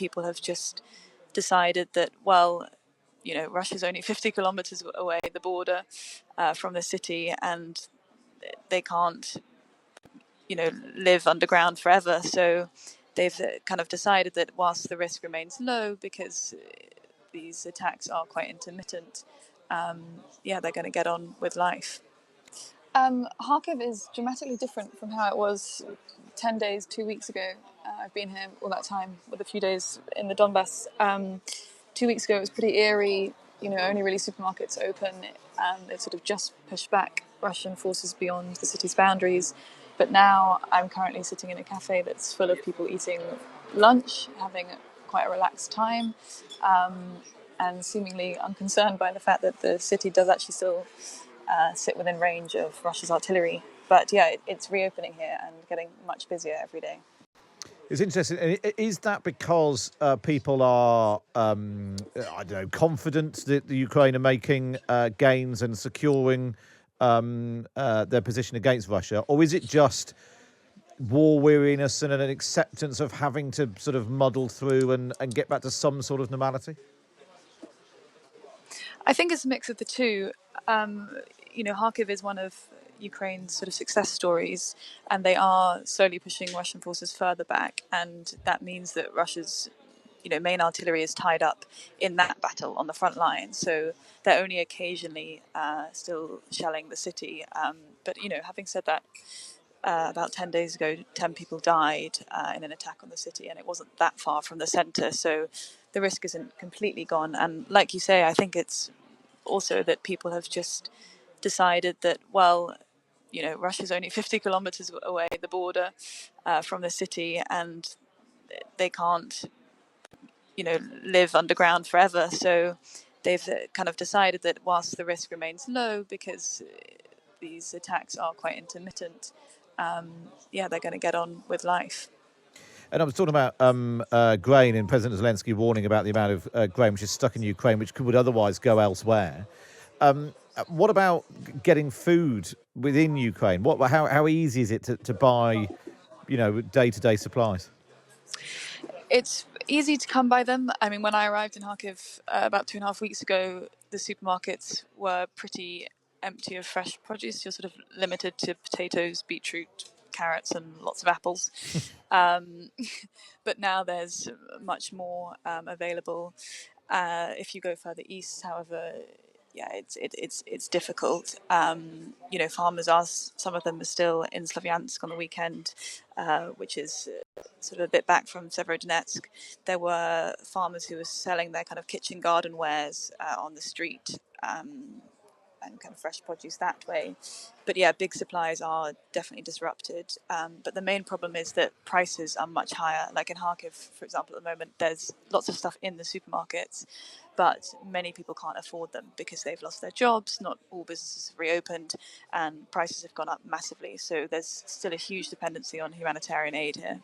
people have just decided that, well, Russia's only 50 kilometers away, the border from the city, and they can't, live underground forever. So they've kind of decided that whilst the risk remains low because these attacks are quite intermittent, they're going to get on with life. Kharkiv is dramatically different from how it was 10 days, 2 weeks ago. I've been here all that time with a few days in the Donbass. 2 weeks ago it was pretty eerie, only really supermarkets open. They've sort of just pushed back Russian forces beyond the city's boundaries. But now I'm currently sitting in a cafe that's full of people eating lunch, having quite a relaxed time, and seemingly unconcerned by the fact that the city does actually still sit within range of Russia's artillery. But yeah, it's reopening here and getting much busier every day. It's interesting. Is that because people are, confident that the Ukraine are making gains and securing their position against Russia? Or is it just war weariness and an acceptance of having to sort of muddle through and get back to some sort of normality? I think it's a mix of the two. Kharkiv is one of Ukraine's sort of success stories, and they are slowly pushing Russian forces further back, and that means that Russia's main artillery is tied up in that battle on the front line, so they're only occasionally still shelling the city. But having said that, about 10 days ago 10 people died in an attack on the city, and it wasn't that far from the center, so the risk isn't completely gone. And like you say, I think it's also that people have just decided that, well, Russia's only 50 kilometers away, the border from the city, and they can't, live underground forever. So they've kind of decided that whilst the risk remains low because these attacks are quite intermittent, they're going to get on with life. And I was talking about grain, and President Zelensky warning about the amount of grain which is stuck in Ukraine, which would otherwise go elsewhere. What about getting food within Ukraine? How easy is it to buy, day-to-day supplies? It's easy to come by them. I mean, when I arrived in Kharkiv about 2.5 weeks ago, the supermarkets were pretty empty of fresh produce. You're sort of limited to potatoes, beetroot, carrots, and lots of apples. But now there's much more available. If you go further east, however, it's difficult. Farmers are, some of them are still in Slavyansk on the weekend, which is sort of a bit back from Severodonetsk. There were farmers who were selling their kind of kitchen garden wares on the street, and kind of fresh produce that way. But yeah, big supplies are definitely disrupted. But the main problem is that prices are much higher. Like in Kharkiv, for example, at the moment, there's lots of stuff in the supermarkets, but many people can't afford them because they've lost their jobs. Not all businesses have reopened, and prices have gone up massively. So there's still a huge dependency on humanitarian aid here.